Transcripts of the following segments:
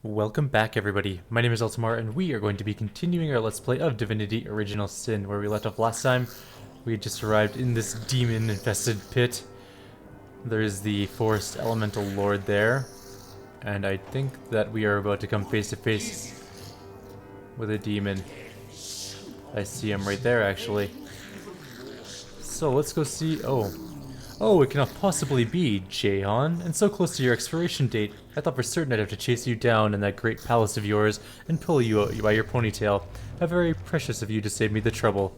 Welcome back, everybody. My name is Eltimar, and we are going to be continuing our Let's Play of Divinity Original Sin, where we left off last time. We had just arrived in this demon-infested pit. There's the Forest Elemental Lord there, and I think that we are about to come face to face with a demon. I see him right there, actually. So let's go see... Oh, it cannot possibly be, Jahan, and so close to your expiration date. I thought for certain I'd have to chase you down in that great palace of yours and pull you out by your ponytail. How very precious of you to save me the trouble.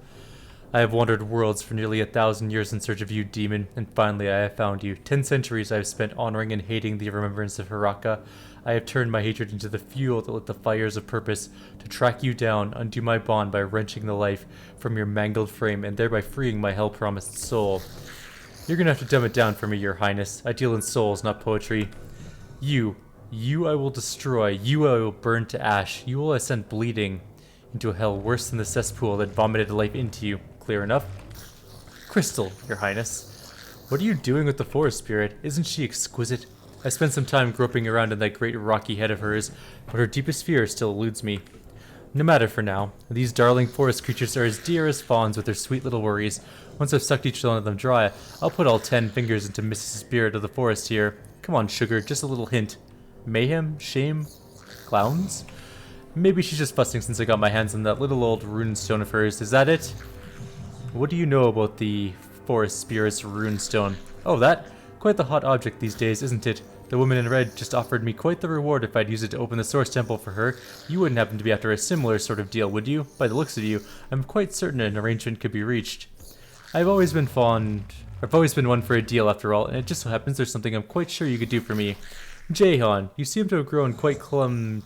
I have wandered worlds for nearly 1,000 years in search of you, demon, and finally I have found you. 10 centuries I have spent honoring and hating the remembrance of Hiraka. I have turned my hatred into the fuel that lit the fires of purpose to track you down, undo my bond by wrenching the life from your mangled frame, and thereby freeing my hell-promised soul. You're gonna have to dumb it down for me, your highness. I deal in souls, not poetry. You I will destroy. You I will burn to ash. You will ascend bleeding into a hell worse than the cesspool that vomited life into you. Clear enough? Crystal, your highness. What are you doing with the forest spirit? Isn't she exquisite? I spent some time groping around in that great rocky head of hers, but her deepest fear still eludes me. No matter for now. These darling forest creatures are as dear as fawns with their sweet little worries. Once I've sucked each one of them dry, I'll put all 10 fingers into Mrs. Spirit of the Forest here. Come on, sugar, just a little hint. Mayhem? Shame? Clowns? Maybe she's just fussing since I got my hands on that little old rune stone of hers. Is that it? What do you know about the Forest Spirit's rune stone? Oh, that? Quite the hot object these days, isn't it? The woman in red just offered me quite the reward if I'd use it to open the source temple for her. You wouldn't happen to be after a similar sort of deal, would you? By the looks of you, I'm quite certain an arrangement could be reached. I've always been one for a deal after all, and it just so happens there's something I'm quite sure you could do for me. Jahan, you seem to have grown quite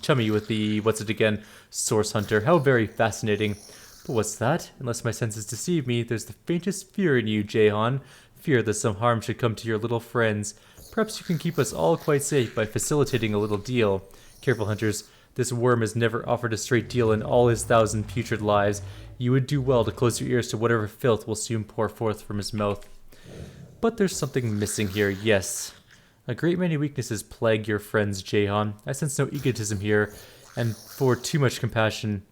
chummy with the, Source Hunter. How very fascinating. But what's that? Unless my senses deceive me, there's the faintest fear in you, Jahan. Fear that some harm should come to your little friends. Perhaps you can keep us all quite safe by facilitating a little deal. Careful, hunters. This worm has never offered a straight deal in all his 1,000 putrid lives. You would do well to close your ears to whatever filth will soon pour forth from his mouth. But there's something missing here, yes. A great many weaknesses plague your friends, Jahan. I sense no egotism here, and for too much compassion.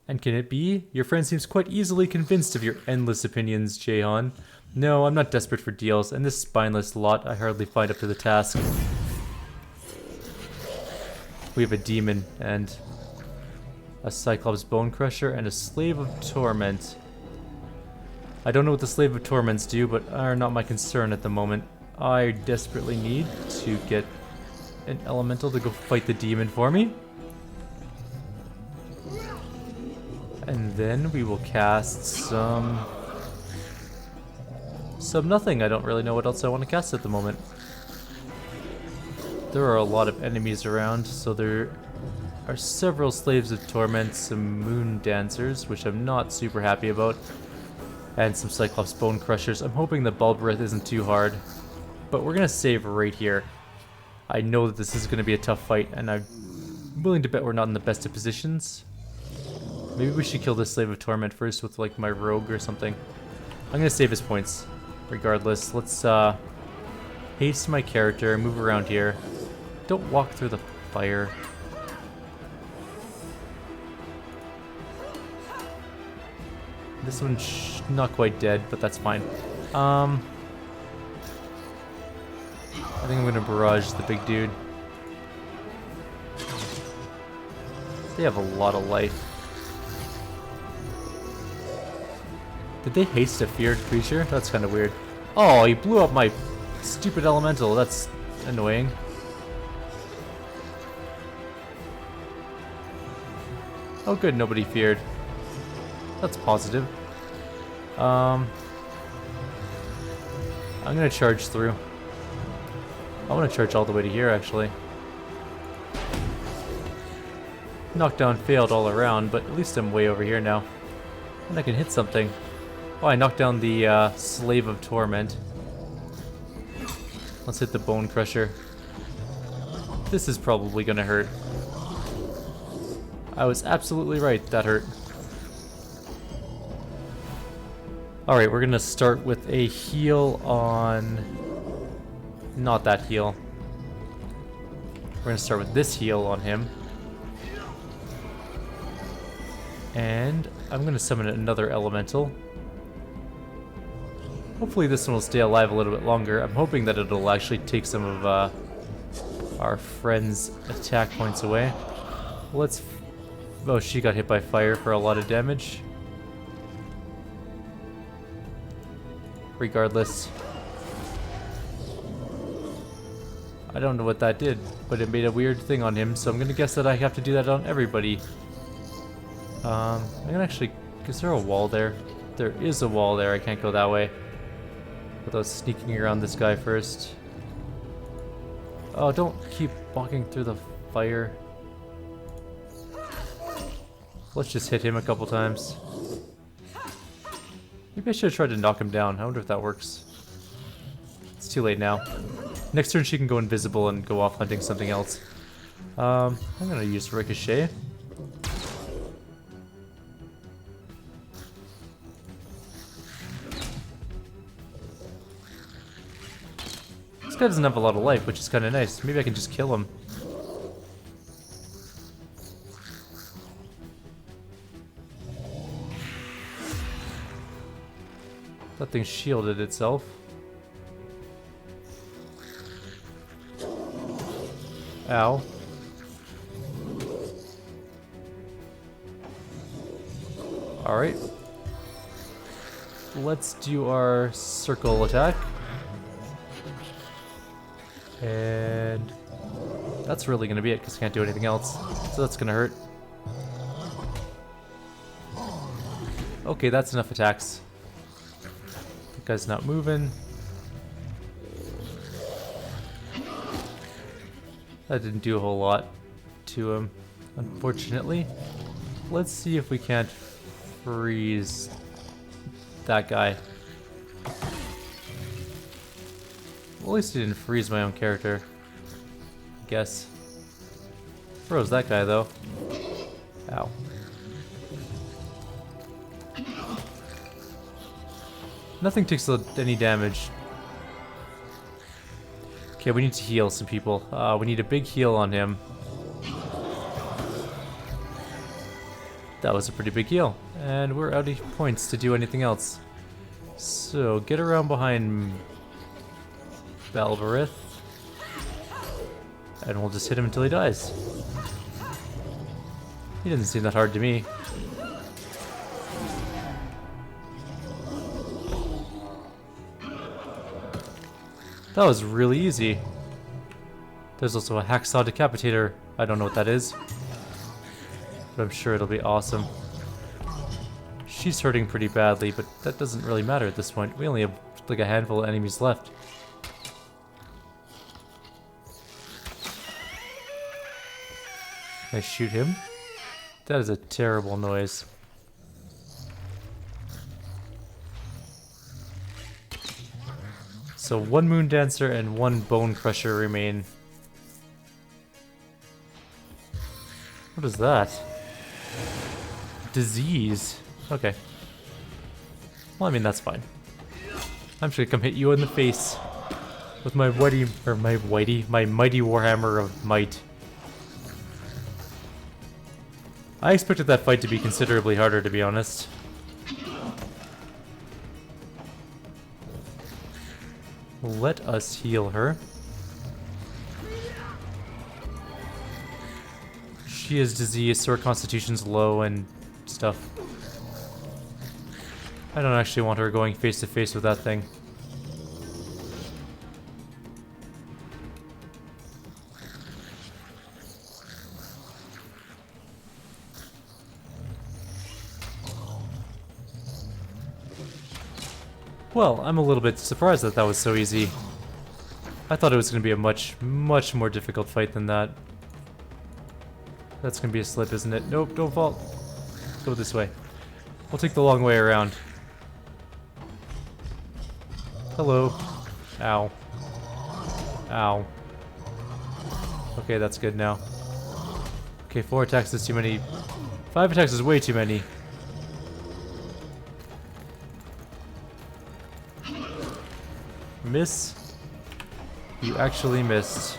And can it be? Your friend seems quite easily convinced of your endless opinions, Jahan. No, I'm not desperate for deals, and this spineless lot I hardly find up to the task. We have a demon, and a Cyclops Bone Crusher, and a Slave of Torment. I don't know what the Slave of Torments do, but are not my concern at the moment. I desperately need to get an elemental to go fight the demon for me. And then we will cast some nothing. I don't really know what else I want to cast at the moment. There are a lot of enemies around, so there are several Slaves of Torment, some Moon Dancers, which I'm not super happy about, and some Cyclops Bone Crushers. I'm hoping the Bulbreth isn't too hard, but we're going to save right here. I know that this is going to be a tough fight, and I'm willing to bet we're not in the best of positions. Maybe we should kill this Slave of Torment first with, like, my Rogue or something. I'm going to save his points, regardless. Let's haste my character, move around here. Don't walk through the fire. This one's not quite dead, but that's fine. I think I'm gonna barrage the big dude. They have a lot of life. Did they haste a feared creature? That's kind of weird. Oh, he blew up my stupid elemental. That's annoying. Oh good, nobody feared. That's positive. I'm gonna charge through. I want to charge all the way to here, actually. Knockdown failed all around, but at least I'm way over here now. And I can hit something. Oh, I knocked down the Slave of Torment. Let's hit the Bone Crusher. This is probably gonna hurt. I was absolutely right, that hurt. Alright, we're gonna start with a heal on... Not that heal. gonna start with this heal on him. And I'm gonna summon another elemental. Hopefully this one will stay alive a little bit longer. I'm hoping that it'll actually take some of our friend's attack points away. Let's... Oh, she got hit by fire for a lot of damage. Regardless. I don't know what that did, but it made a weird thing on him, so I'm gonna guess that I have to do that on everybody. I'm gonna actually... Is there a wall there? There is a wall there, I can't go that way without sneaking around this guy first. Oh, don't keep walking through the fire. Let's just hit him a couple times. Maybe I should have tried to knock him down. I wonder if that works. It's too late now. Next turn she can go invisible and go off hunting something else. I'm gonna use Ricochet. This guy doesn't have a lot of life, which is kind of nice. Maybe I can just kill him. That thing shielded itself. Ow. Alright. Let's do our circle attack. And that's really gonna be it because I can't do anything else. So that's gonna hurt. Okay, that's enough attacks. That guy's not moving. That didn't do a whole lot to him, unfortunately. Let's see if we can't freeze that guy. Well, at least he didn't freeze my own character, I guess. Froze that guy, though. Ow. Nothing takes any damage. Okay, we need to heal some people. We need a big heal on him. That was a pretty big heal. And we're out of points to do anything else. So, get around behind Balvarith. And we'll just hit him until he dies. He doesn't seem that hard to me. That was really easy. There's also a Hacksaw Decapitator. I don't know what that is, but I'm sure it'll be awesome. She's hurting pretty badly, but that doesn't really matter at this point. We only have like a handful of enemies left. Can I shoot him? That is a terrible noise. So one Moon Dancer and one Bone Crusher remain. What is that? Disease. Okay. Well, I mean, that's fine. I'm just gonna come hit you in the face with my my mighty Warhammer of Might. I expected that fight to be considerably harder, to be honest. Let us heal her. She is diseased, so her constitution's low and stuff. I don't actually want her going face to face with that thing. Well, I'm a little bit surprised that that was so easy. I thought it was going to be a much more difficult fight than that. That's going to be a slip, isn't it? Nope, don't fall. Go this way. We'll take the long way around. Hello. Ow. Ow. Okay, that's good now. Okay, 4 attacks is too many. 5 attacks is way too many. Miss. You actually missed.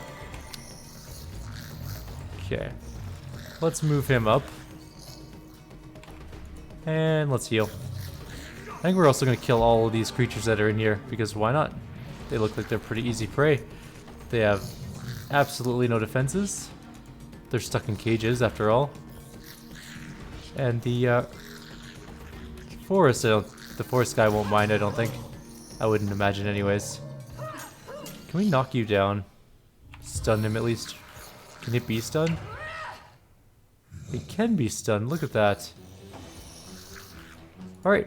Okay. Let's move him up. And let's heal. I think we're also going to kill all of these creatures that are in here, because why not? They look like they're pretty easy prey. They have absolutely no defenses. They're stuck in cages, after all. And the forest, the forest guy won't mind, I don't think. I wouldn't imagine anyways. Can we knock you down? Stun him at least. Can it be stunned? It can be stunned, look at that. Alright.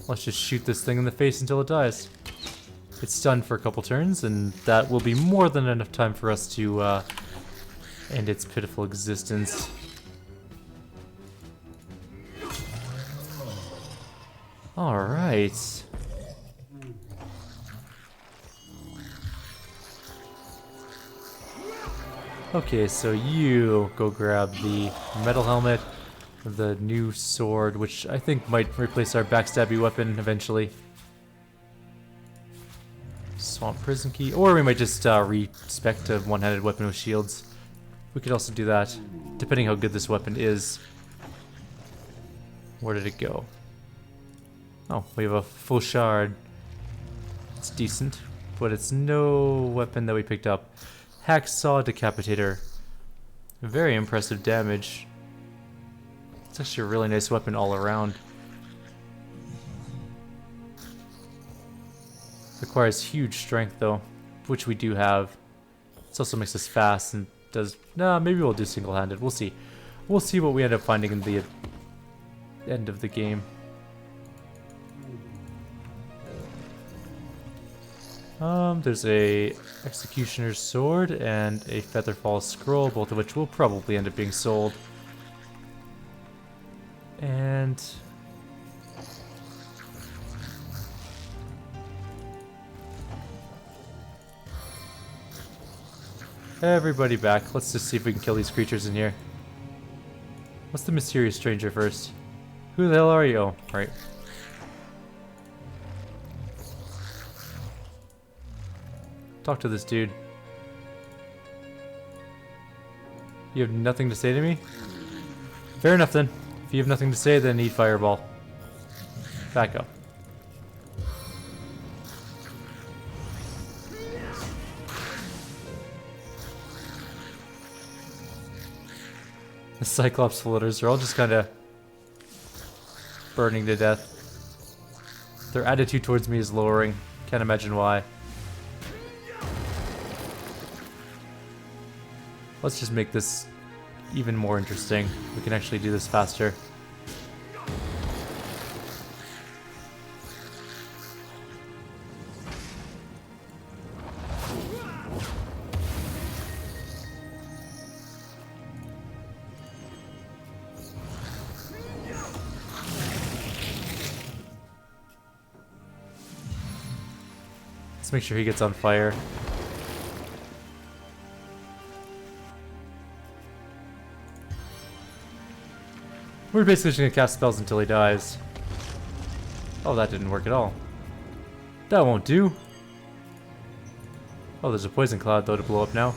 Let's just shoot this thing in the face until it dies. It's stunned for a couple turns, and that will be more than enough time for us to end its pitiful existence. Alright. Okay, so you go grab the metal helmet, the new sword, which I think might replace our backstabby weapon eventually. Swamp prison key, or we might just respect a one-handed weapon with shields. We could also do that, depending how good this weapon is. Where did it go? Oh, we have a full shard. It's decent, but it's no weapon that we picked up. Hacksaw Decapitator. Very impressive damage. It's actually a really nice weapon all around. Requires huge strength though, which we do have. It also makes us fast and does... Nah, maybe we'll do single-handed. We'll see. We'll see what we end up finding in the end of the game. There's a Executioner's Sword and a Featherfall Scroll, both of which will probably end up being sold. And... everybody back. Let's just see if we can kill these creatures in here. What's the mysterious stranger first? Who the hell are you? Oh, right. Talk to this dude. You have nothing to say to me? Fair enough then. If you have nothing to say, then eat fireball. Back up. The Cyclops floaters are all just kind of burning to death. Their attitude towards me is lowering. Can't imagine why. Let's just make this even more interesting. We can actually do this faster. Let's make sure he gets on fire. We're basically just gonna cast spells until he dies. Oh, that didn't work at all. That won't do. Oh, there's a poison cloud though to blow up now.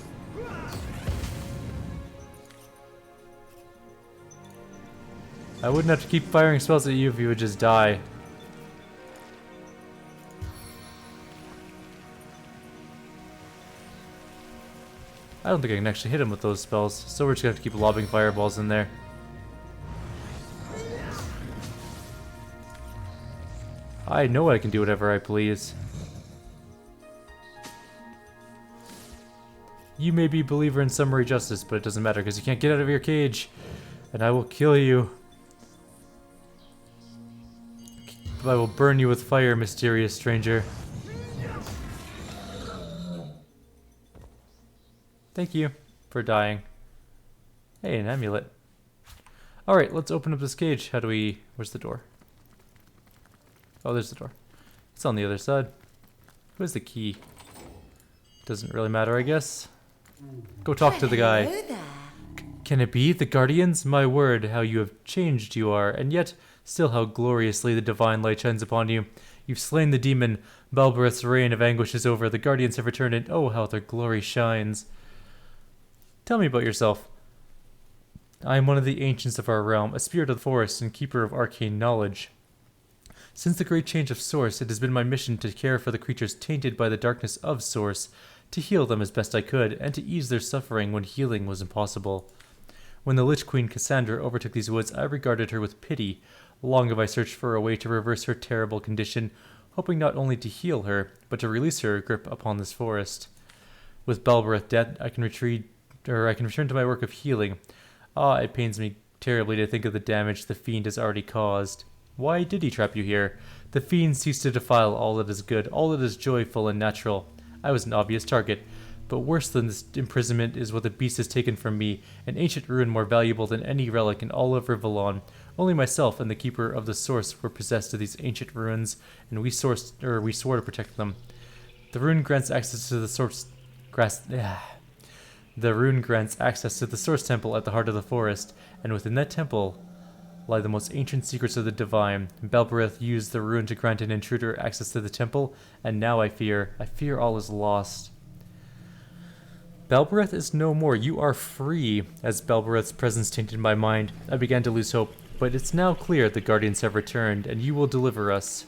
I wouldn't have to keep firing spells at you if you would just die. I don't think I can actually hit him with those spells, so we're just gonna have to keep lobbing fireballs in there. I know I can do whatever I please. You may be a believer in summary justice, but it doesn't matter because you can't get out of your cage. And I will kill you. I will burn you with fire, mysterious stranger. Thank you for dying. Hey, an amulet. Alright, let's open up this cage. How do we... where's the door? Oh, there's the door. It's on the other side. Where's the key? Doesn't really matter, I guess. Go talk to the guy. Can it be? The Guardians? My word, how you have changed you are, and yet still how gloriously the divine light shines upon you. You've slain the demon. Balbereth's reign of anguish is over. The Guardians have returned, and oh, how their glory shines. Tell me about yourself. I am one of the ancients of our realm, a spirit of the forest and keeper of arcane knowledge. Since the great change of Source, it has been my mission to care for the creatures tainted by the darkness of Source, to heal them as best I could, and to ease their suffering when healing was impossible. When the Lich Queen Cassandra overtook these woods, I regarded her with pity. Long have I searched for a way to reverse her terrible condition, hoping not only to heal her, but to release her grip upon this forest. With Belbereth dead, I can return to my work of healing. Ah, it pains me terribly to think of the damage the fiend has already caused. Why did he trap you here? The fiend seeks to defile all that is good, all that is joyful and natural. I was an obvious target. But worse than this imprisonment is what the beast has taken from me, an ancient rune more valuable than any relic in all of Rivellon. Only myself and the keeper of the source were possessed of these ancient runes, and we swore to protect them. The rune grants access to the source. The rune grants access to the source temple at the heart of the forest, and within that temple lie the most ancient secrets of the divine. Belbereth used the rune to grant an intruder access to the temple, and now I fear all is lost. Belbereth is no more. You are free. As Belbereth's presence tainted my mind, I began to lose hope, but it's now clear the Guardians have returned, and you will deliver us.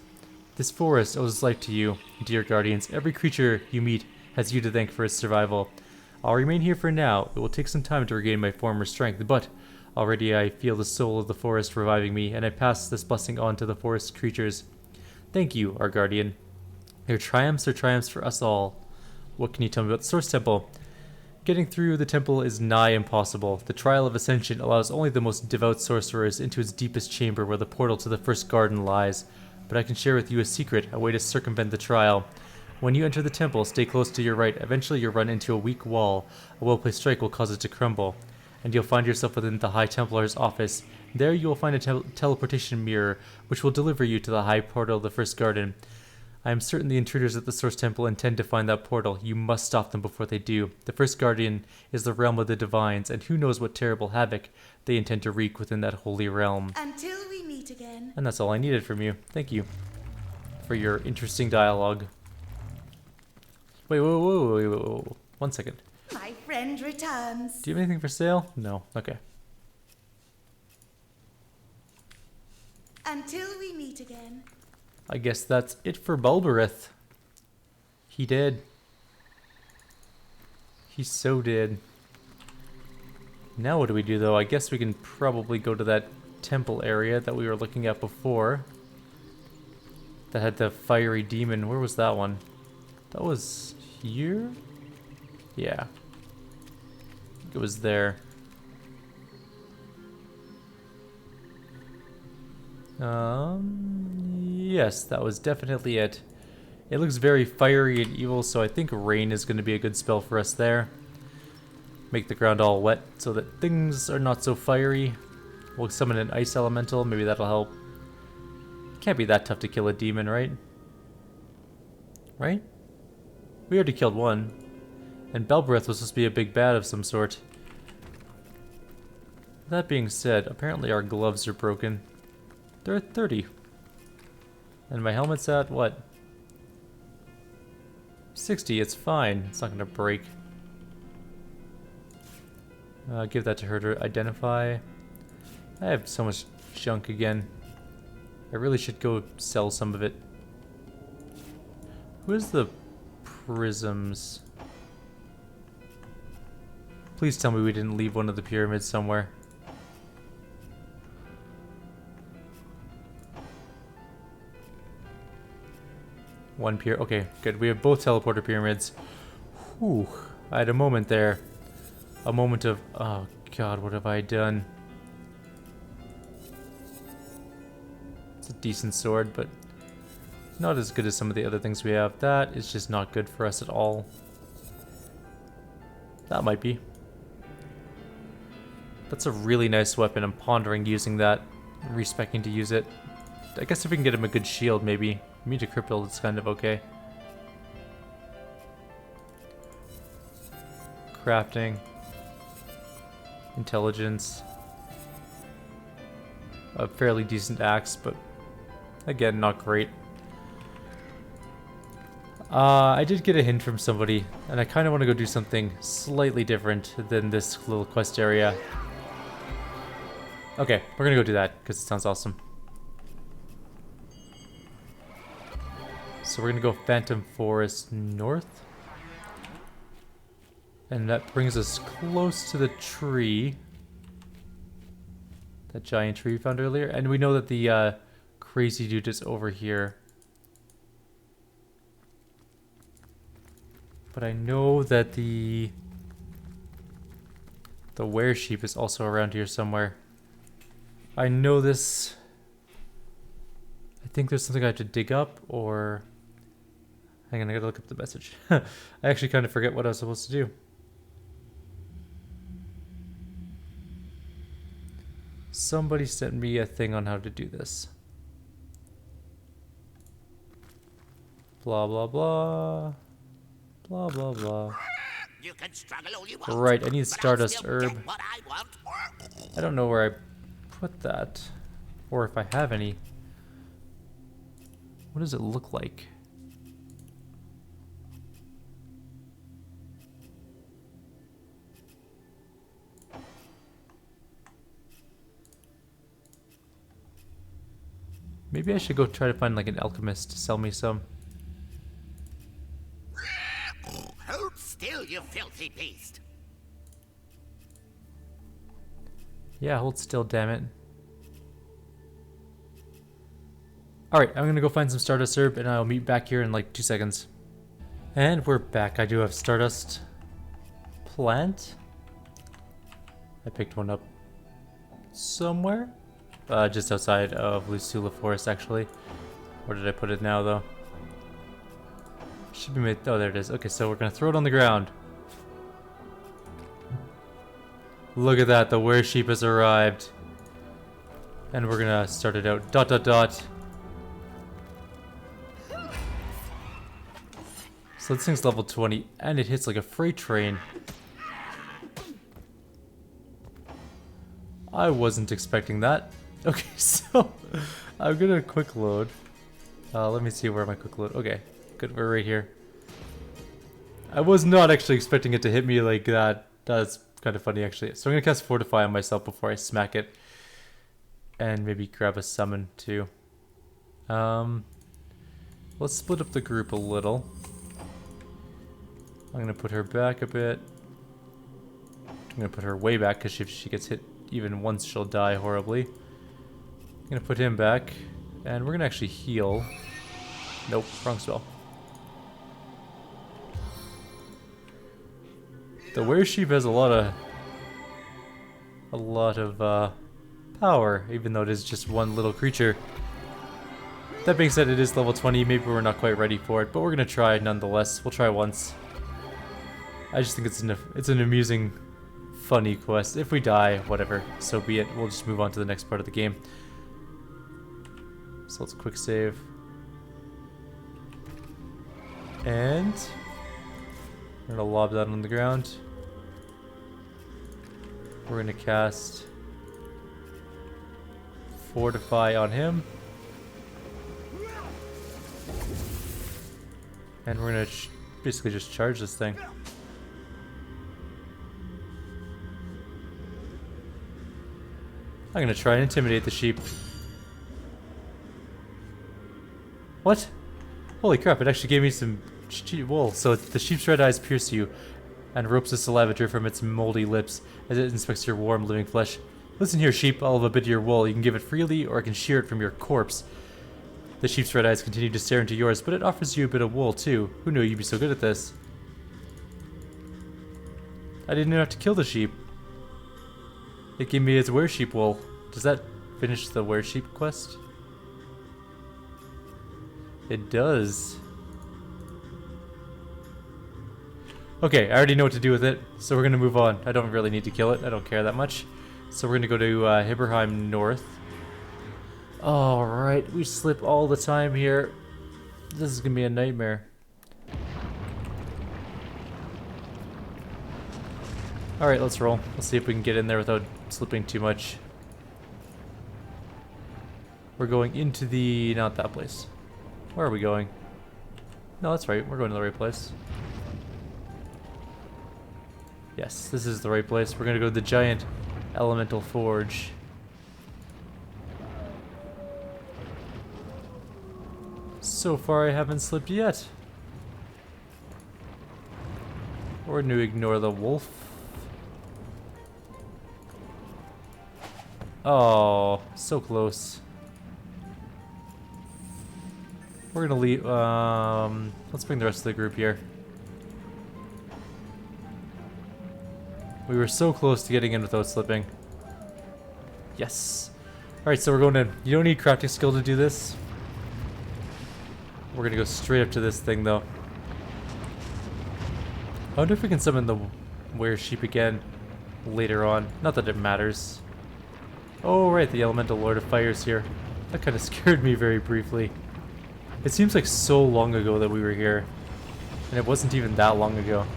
This forest owes its life to you, dear Guardians. Every creature you meet has you to thank for its survival. I'll remain here for now. It will take some time to regain my former strength, but already I feel the soul of the forest reviving me, and I pass this blessing on to the forest creatures. Thank you, our Guardian. Your triumphs are triumphs for us all. What can you tell me about the Source Temple? Getting through the temple is nigh impossible. The Trial of Ascension allows only the most devout sorcerers into its deepest chamber where the portal to the first garden lies. But I can share with you a secret, a way to circumvent the trial. When you enter the temple, stay close to your right. Eventually you'll run into a weak wall. A well-placed strike will cause it to crumble. And you'll find yourself within the High Templar's office. There you will find a teleportation mirror, which will deliver you to the high portal of the first garden. I am certain the intruders at the Source Temple intend to find that portal. You must stop them before they do. The first guardian is the realm of the divines, and who knows what terrible havoc they intend to wreak within that holy realm. Until we meet again. And that's all I needed from you. Thank you for your interesting dialogue. Wait, whoa. 1 second. My friend returns. Do you have anything for sale? No. Okay. Until we meet again. I guess that's it for Belbereth. He did. He so did. Now what do we do though? I guess we can probably go to that temple area that we were looking at before. That had the fiery demon. Where was that one? That was here? Yeah. I think it was there. Yes, that was definitely it. It looks very fiery and evil, so I think rain is going to be a good spell for us there. Make the ground all wet so that things are not so fiery. We'll summon an ice elemental, maybe that'll help. Can't be that tough to kill a demon, right? Right? We already killed one. And Belbereth was supposed to be a big bad of some sort. That being said, apparently our gloves are broken. They're at 30. And my helmet's at what? 60, it's fine. It's not gonna break. Give that to her to identify. I have so much junk again. I really should go sell some of it. Where's the prisms? Please tell me we didn't leave one of the pyramids somewhere. One pyramid. Okay, good. We have both teleporter pyramids. Whew. I had a moment there. A moment of, oh god, what have I done? It's a decent sword, but not as good as some of the other things we have. That is just not good for us at all. That might be. That's a really nice weapon. I'm pondering using that. Respecing to use it. I guess if we can get him a good shield, maybe. Me to cripple, it's kind of okay. Crafting. Intelligence. A fairly decent axe, but again, not great. I did get a hint from somebody, and I kind of want to go do something slightly different than this little quest area. Okay, we're gonna go do that, because it sounds awesome. So we're gonna go Phantom Forest North. And that brings us close to the tree. That giant tree we found earlier. And we know that the crazy dude is over here. But I know that the were-sheep is also around here somewhere. I know this. I think there's something I have to dig up, or... Hang on, I gotta look up the message. I actually kind of forget what I was supposed to do. Somebody sent me a thing on how to do this. Blah, blah, blah. Blah, blah, blah. You can struggle all you want, Right, I need but Stardust I'll still Herb. get what I want. I don't know where I put that. Or if I have any. What does it look like? Maybe I should go try to find like an alchemist to sell me some. Hold still, you filthy beast. Yeah, hold still, damn it. Alright, I'm gonna go find some Stardust Herb and I'll meet back here in like 2 seconds. And we're back. I do have Stardust Plant. I picked one up somewhere. Just outside of Lucula Forest, actually. Where did I put it now, though? Should be made. Oh, there it is. Okay, so we're gonna throw it on the ground. Look at that. The were-sheep has arrived. And we're gonna start it out. Dot, dot, dot. So this thing's level 20, and it hits like a freight train. I wasn't expecting that. Okay, so I'm gonna quick load. Let me see where my quick load. Okay, good. We're right here. I was not actually expecting it to hit me like that. That's kind of funny, actually. So I'm gonna cast Fortify on myself before I smack it, and maybe grab a summon too. Let's split up the group a little. I'm gonna put her back a bit. I'm gonna put her way back because if she gets hit even once, she'll die horribly. I'm gonna put him back, and we're gonna actually heal. Nope, wrong spell. The were-sheep has a lot of power, even though it is just one little creature. That being said, it is level 20. Maybe we're not quite ready for it, but we're gonna try nonetheless. We'll try once. I just think it's an amusing, funny quest. If we die, whatever, so be it. We'll just move on to the next part of the game. So let's quick save. And we're gonna lob that on the ground. We're gonna cast Fortify on him. And we're gonna basically just charge this thing. I'm gonna try and intimidate the sheep. What? Holy crap, it actually gave me some wool. So the sheep's red eyes pierce you, and ropes of saliva drip from its moldy lips as it inspects your warm, living flesh. Listen here, sheep, I'll have a bit of your wool. You can give it freely, or I can shear it from your corpse. The sheep's red eyes continue to stare into yours, but it offers you a bit of wool, too. Who knew you'd be so good at this? I didn't even have to kill the sheep. It gave me its were-sheep wool. Does that finish the were-sheep quest? It does. Okay, I already know what to do with it, so we're gonna move on. I don't really need to kill it. I don't care that much. So we're gonna go to Hiberheim North. Alright, we slip all the time here. This is gonna be a nightmare. Alright, let's roll. Let's see if we can get in there without slipping too much. We're going into the... not that place. Where are we going? No, that's right. We're going to the right place. Yes, this is the right place. We're going to go to the giant elemental forge. So far, I haven't slipped yet. We're going to ignore the wolf. Oh, so close. We're gonna leave. Let's bring the rest of the group here. We were so close to getting in without slipping. Yes. Alright, so we're going in. You don't need crafting skill to do this. We're gonna go straight up to this thing, though. I wonder if we can summon the were-sheep again later on. Not that it matters. Oh, right, the Elemental Lord of Fire's here. That kind of scared me very briefly. It seems like so long ago that we were here. And it wasn't even that long ago.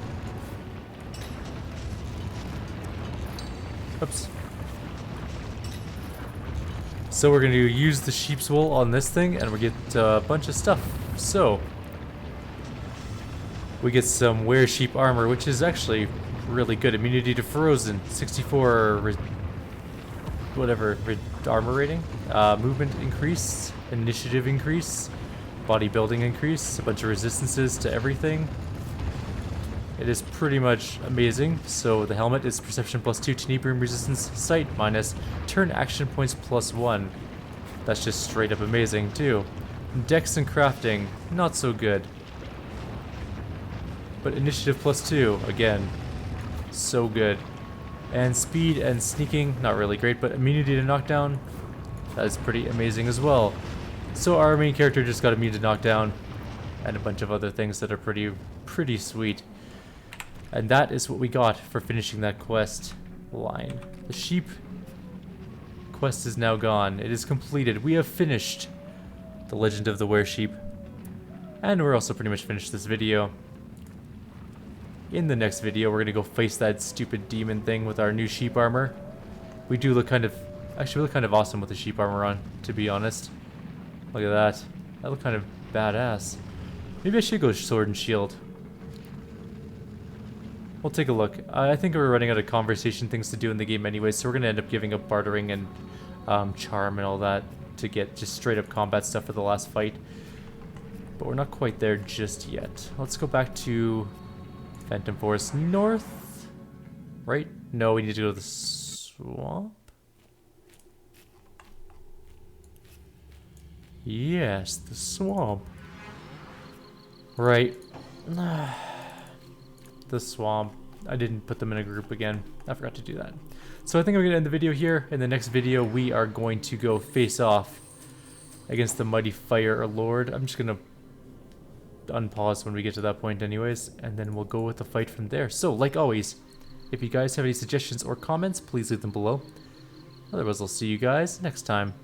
Oops. So we're going to use the sheep's wool on this thing, and we get a bunch of stuff. So, we get some were-sheep armor, which is actually really good. Immunity to frozen, 64 armor rating, movement increase, initiative increase, bodybuilding increase, a bunch of resistances to everything. It is pretty much amazing. So the helmet is perception +2, Tenebrium resistance, sight minus, turn action points +1. That's just straight up amazing too. Dex and crafting, not so good. But initiative +2, again, so good. And speed and sneaking, not really great, but immunity to knockdown, that is pretty amazing as well. So our main character just got immune to knockdown, and a bunch of other things that are pretty sweet. And that is what we got for finishing that quest line. The sheep quest is now gone. It is completed. We have finished the Legend of the Were-Sheep. And we're also pretty much finished this video. In the next video, we're going to go face that stupid demon thing with our new sheep armor. We do look kind of... Actually, we look kind of awesome with the sheep armor on, to be honest. Look at that. That looked kind of badass. Maybe I should go sword and shield. We'll take a look. I think we're running out of conversation things to do in the game anyway, so we're going to end up giving up bartering and charm and all that to get just straight up combat stuff for the last fight. But we're not quite there just yet. Let's go back to Phantom Forest North. Right? No, we need to go to the swamp. Yes, the swamp. Right. The swamp. I didn't put them in a group again. I forgot to do that. So I think I'm going to end the video here. In the next video, we are going to go face off against the mighty Fire Lord. I'm just going to unpause when we get to that point anyways, and then we'll go with the fight from there. So, like always, if you guys have any suggestions or comments, please leave them below. Otherwise, I'll see you guys next time.